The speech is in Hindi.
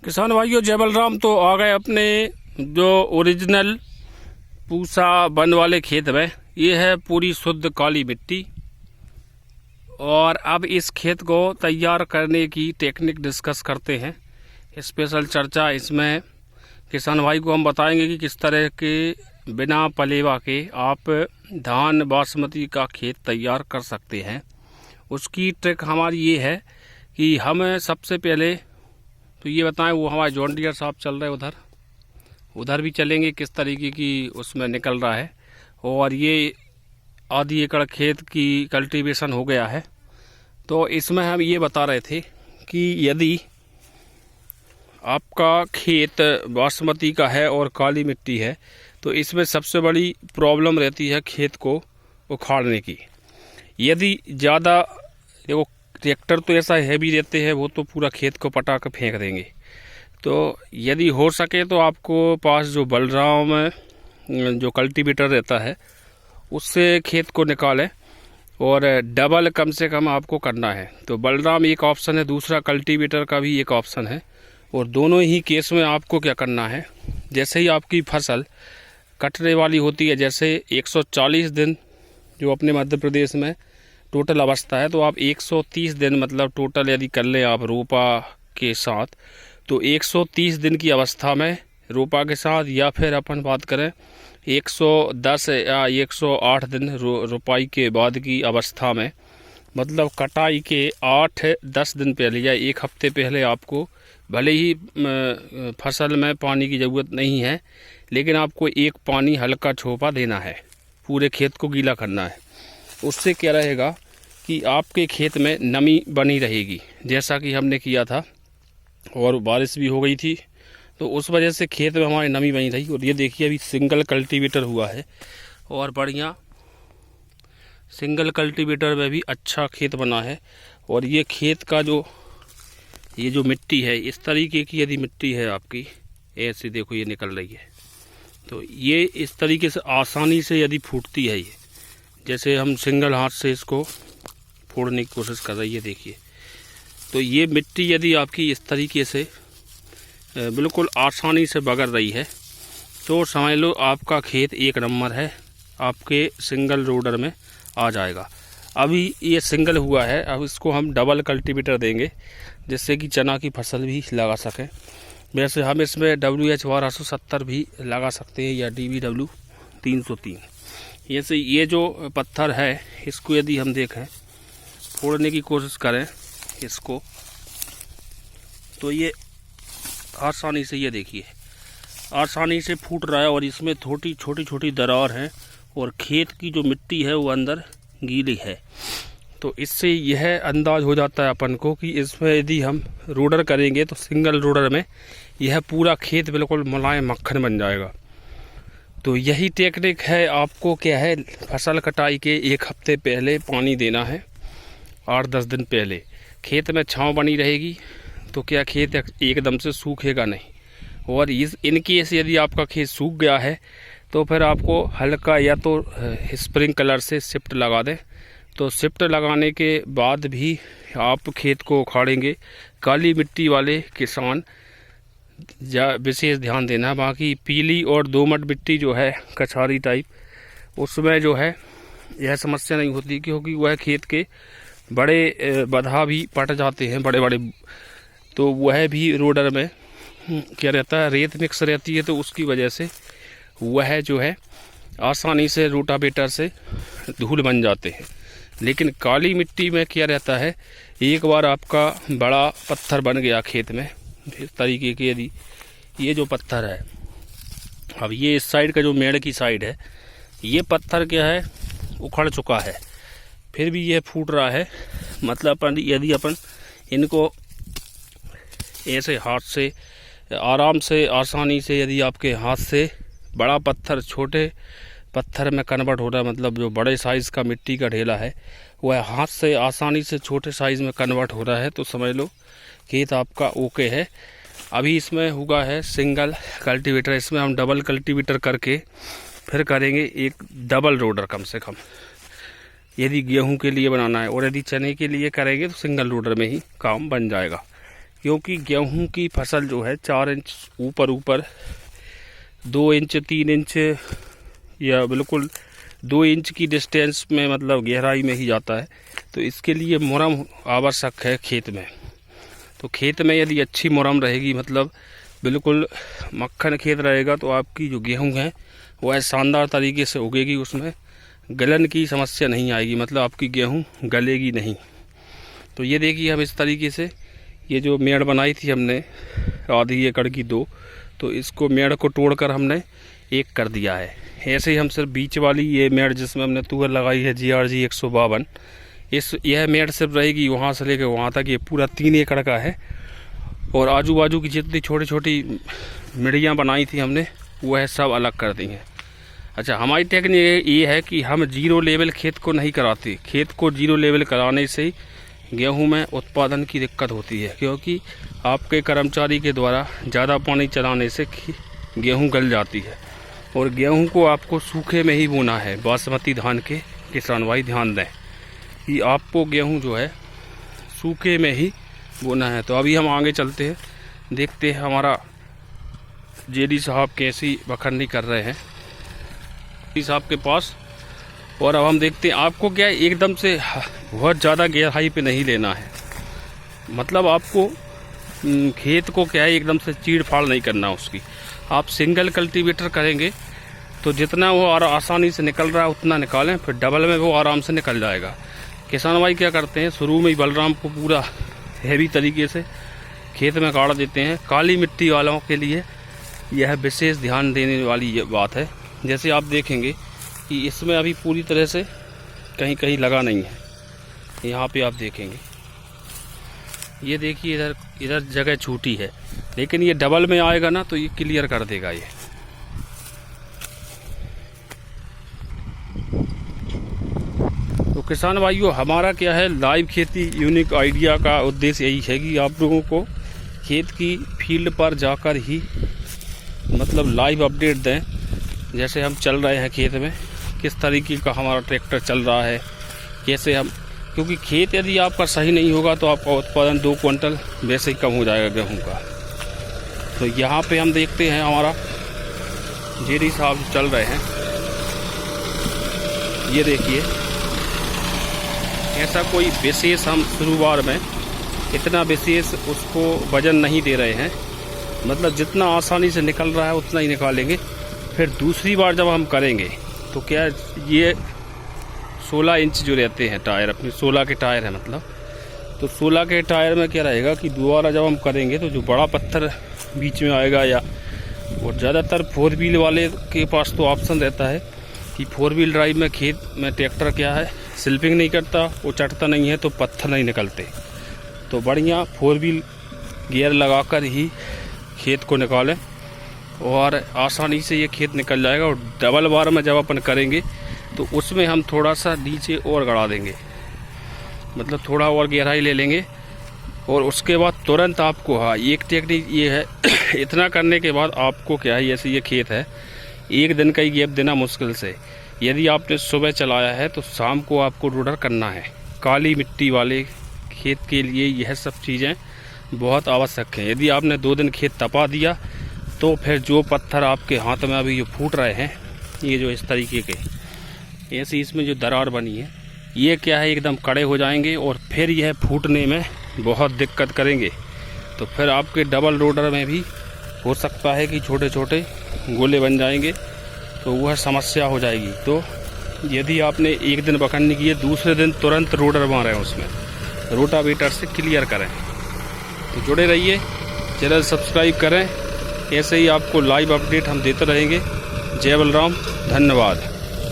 किसान भाइयों, जय बलराम। तो आ गए अपने जो ओरिजिनल पूसा वन वाले खेत में। ये है पूरी शुद्ध काली मिट्टी। और अब इस खेत को तैयार करने की टेक्निक डिस्कस करते हैं। स्पेशल चर्चा इसमें किसान भाई को हम बताएंगे कि किस तरह के बिना पलेवा के आप धान बासमती का खेत तैयार कर सकते हैं। उसकी ट्रिक हमारी ये है कि हम सबसे पहले तो ये बताएं, वो हमारे जॉन डियर साहब चल रहे हैं उधर भी चलेंगे किस तरीके की उसमें निकल रहा है। और ये आधी एकड़ खेत की कल्टीवेशन हो गया है। तो इसमें हम ये बता रहे थे कि यदि आपका खेत बासमती का है और काली मिट्टी है तो इसमें सबसे बड़ी प्रॉब्लम रहती है खेत को उखाड़ने की। यदि ज़्यादा देखो, ट्रैक्टर तो ऐसा हैवी रहते हैं, वो तो पूरा खेत को पटा कर फेंक देंगे। तो यदि हो सके तो आपको पास जो बलराम जो कल्टीवेटर रहता है उससे खेत को निकालें और डबल कम से कम आपको करना है। तो बलराम एक ऑप्शन है, दूसरा कल्टीवेटर का भी एक ऑप्शन है। और दोनों ही केस में आपको क्या करना है, जैसे ही आपकी फसल कटने वाली होती है, जैसे 140 दिन जो अपने मध्य प्रदेश में टोटल अवस्था है, तो आप 130 दिन मतलब टोटल यदि कर लें आप रोपा के साथ, तो 130 दिन की अवस्था में रोपा के साथ, या फिर अपन बात करें 110 या 108 दिन रोपाई के बाद की अवस्था में, मतलब कटाई के 8-10 दिन पहले या एक हफ्ते पहले आपको भले ही फसल में पानी की ज़रूरत नहीं है, लेकिन आपको एक पानी हल्का छोपा देना है, पूरे खेत को गीला करना है। उससे क्या रहेगा कि आपके खेत में नमी बनी रहेगी, जैसा कि हमने किया था। और बारिश भी हो गई थी तो उस वजह से खेत में हमारी नमी बनी रही। और ये देखिए अभी सिंगल कल्टीवेटर हुआ है और बढ़िया सिंगल कल्टीवेटर में भी अच्छा खेत बना है। और ये खेत का ये जो मिट्टी है, इस तरीके की यदि मिट्टी है आपकी, ऐसे देखो ये निकल रही है, तो ये इस तरीके से आसानी से यदि फूटती है, ये जैसे हम सिंगल हाथ से इसको फोड़ने की कोशिश कर रही है, देखिए। तो ये मिट्टी यदि आपकी इस तरीके से बिल्कुल आसानी से बगर रही है तो समझ लो आपका खेत एक नंबर है, आपके सिंगल रोडर में आ जाएगा। अभी ये सिंगल हुआ है, अब इसको हम डबल कल्टीवेटर देंगे जिससे कि चना की फसल भी लगा सकें। वैसे हम इसमें WH 1270 भी लगा सकते हैं या DBW 303। जैसे ये जो पत्थर है इसको यदि हम देखें, फोड़ने की कोशिश करें इसको, तो ये आसानी से, ये देखिए आसानी से फूट रहा है। और इसमें छोटी छोटी दरार है और खेत की जो मिट्टी है वो अंदर गीली है। तो इससे यह अंदाज हो जाता है अपन को कि इसमें यदि हम रोडर करेंगे तो सिंगल रोडर में यह पूरा खेत बिल्कुल मुलायम मक्खन बन जाएगा। तो यही टेक्निक है। आपको क्या है, फसल कटाई के एक हफ्ते पहले पानी देना है, 8-10 दिन पहले। खेत में छांव बनी रहेगी तो क्या खेत एकदम से सूखेगा नहीं। और इन केस यदि आपका खेत सूख गया है तो फिर आपको हल्का या तो स्प्रिंकलर से शिफ्ट लगा दें। तो शिफ्ट लगाने के बाद भी आप खेत को उखाड़ेंगे। काली मिट्टी वाले किसान विशेष ध्यान देना। बाकी पीली और दोमट मिट्टी जो है कछारी टाइप, उसमें जो है यह समस्या नहीं होती, क्योंकि वह खेत के बड़े बधा भी पट जाते हैं बड़े बड़े। तो वह भी रोडर में क्या रहता है, रेत मिक्स रहती है, तो उसकी वजह से वह जो है आसानी से रोटावेटर से धूल बन जाते हैं। लेकिन काली मिट्टी में क्या रहता है, एक बार आपका बड़ा पत्थर बन गया खेत में, इस तरीके के यदि ये जो पत्थर है, अब ये इस साइड का जो मेड़ की साइड है, ये पत्थर क्या है उखड़ चुका है, फिर भी ये फूट रहा है। मतलब यदि अपन इनको ऐसे हाथ से आराम से आसानी से, यदि आपके हाथ से बड़ा पत्थर छोटे पत्थर में कन्वर्ट हो रहा है, मतलब जो बड़े साइज़ का मिट्टी का ढेला है वह हाथ से आसानी से छोटे साइज़ में कन्वर्ट हो रहा है, तो समझ लो खेत आपका ओके है। अभी इसमें हुआ है सिंगल कल्टीवेटर, इसमें हम डबल कल्टीवेटर करके फिर करेंगे एक डबल रोडर कम से कम, यदि गेहूं के लिए बनाना है। और यदि चने के लिए करेंगे तो सिंगल रोडर में ही काम बन जाएगा। क्योंकि गेहूं की फसल जो है 4 इंच ऊपर 2 इंच 3 इंच या बिल्कुल 2 इंच की डिस्टेंस में मतलब गहराई में ही जाता है। तो इसके लिए मुरम आवश्यक है खेत में। तो खेत में यदि अच्छी मुरम रहेगी, मतलब बिल्कुल मक्खन खेत रहेगा, तो आपकी जो गेहूं है वह शानदार तरीके से उगेगी, उसमें गलन की समस्या नहीं आएगी, मतलब आपकी गेहूं गलेगी नहीं। तो ये देखिए हम इस तरीके से ये जो मेड़ बनाई थी हमने आधी एकड़ की 2, तो इसको मेड़ को तोड़कर हमने 1 कर दिया है। ऐसे ही हम सिर्फ बीच वाली ये मेड़ जिसमें हमने तुअर लगाई है GRG 152, यह मेड़ सिर्फ रहेगी वहाँ से लेकर वहाँ तक। ये पूरा 3 एकड़ का है और आजू बाजू की जितनी छोटी छोटी मिड़ियाँ बनाई थी हमने वह सब अलग कर दी हैं। अच्छा, हमारी टेक्निक ये है कि हम 0 लेवल खेत को नहीं कराते। खेत को 0 लेवल कराने से गेहूं में उत्पादन की दिक्कत होती है, क्योंकि आपके कर्मचारी के द्वारा ज़्यादा पानी चलाने से गेहूं गल जाती है। और गेहूं को आपको सूखे में ही बोना है। बासमती धान के किसान भाई ध्यान दें कि आपको गेहूं जो है सूखे में ही बोना है। तो अभी हम आगे चलते हैं, देखते हैं हमारा JD साहब कैसी बखरनी कर रहे हैं इस आपके पास। और अब हम देखते हैं, आपको क्या है एकदम से बहुत ज़्यादा गहराई पे नहीं लेना है, मतलब आपको खेत को क्या है एकदम से चीड़ फाड़ नहीं करना उसकी। आप सिंगल कल्टीवेटर करेंगे तो जितना वो आसानी से निकल रहा है उतना निकालें, फिर डबल में वो आराम से निकल जाएगा। किसान भाई क्या करते हैं, शुरू में ही बलराम को पूरा हैवी तरीके से खेत में गाड़ देते हैं। काली मिट्टी वालों के लिए यह विशेष ध्यान देने वाली ये बात है। जैसे आप देखेंगे कि इसमें अभी पूरी तरह से कहीं कहीं लगा नहीं है, यहाँ पे आप देखेंगे, ये देखिए इधर जगह छूटी है, लेकिन ये डबल में आएगा ना तो ये क्लियर कर देगा ये। तो किसान भाइयों, हमारा क्या है लाइव खेती यूनिक आइडिया का उद्देश्य यही है कि आप लोगों को खेत की फील्ड पर जाकर ही मतलब लाइव अपडेट दें। जैसे हम चल रहे हैं खेत में, किस तरीके का हमारा ट्रैक्टर चल रहा है, कैसे हम, क्योंकि खेत यदि आपका सही नहीं होगा तो आपका उत्पादन 2 क्विंटल वैसे ही कम हो जाएगा गेहूं का। तो यहाँ पे हम देखते हैं हमारा JD साहब चल रहे हैं, ये देखिए ऐसा कोई विशेष हम शुरुआत में इतना विशेष उसको वजन नहीं दे रहे हैं, मतलब जितना आसानी से निकल रहा है उतना ही निकालेंगे। फिर दूसरी बार जब हम करेंगे तो क्या ये 16 इंच जो रहते हैं टायर, अपने 16 के टायर है मतलब, तो 16 के टायर में क्या रहेगा कि दोबारा जब हम करेंगे तो जो बड़ा पत्थर बीच में आएगा, या और ज़्यादातर 4 व्हील वाले के पास तो ऑप्शन रहता है कि 4 व्हील ड्राइव में खेत में ट्रैक्टर क्या है स्लिपिंग नहीं करता, वो चढ़ता नहीं है तो पत्थर नहीं निकलते। तो बढ़िया 4 व्हील गियर लगाकर ही खेत को निकालें और आसानी से ये खेत निकल जाएगा। और डबल बार में जब अपन करेंगे तो उसमें हम थोड़ा सा नीचे और गड़ा देंगे, मतलब थोड़ा और गहराई ले लेंगे। और उसके बाद तुरंत आपको, हाँ एक टेक्निक ये है इतना करने के बाद आपको क्या है, जैसे ये खेत है 1 दिन का ही गैप देना मुश्किल से। यदि आपने सुबह चलाया है तो शाम को आपको रोडर करना है। काली मिट्टी वाले खेत के लिए यह सब चीज़ें बहुत आवश्यक हैं। यदि आपने 2 दिन खेत तपा दिया तो फिर जो पत्थर आपके हाथ में अभी जो फूट रहे हैं, ये जो इस तरीके के, ऐसे इसमें जो दरार बनी है, ये क्या है एकदम कड़े हो जाएंगे और फिर यह फूटने में बहुत दिक्कत करेंगे। तो फिर आपके डबल रोडर में भी हो सकता है कि छोटे छोटे गोले बन जाएंगे, तो वह समस्या हो जाएगी। तो यदि आपने 1 दिन बखरनी की है, दूसरे दिन तुरंत रोडर मारें, उसमें रोटावेटर से क्लियर करें। तो जुड़े रहिए, चैनल सब्सक्राइब करें, ऐसे ही आपको लाइव अपडेट हम देते रहेंगे। जय बलराम, धन्यवाद।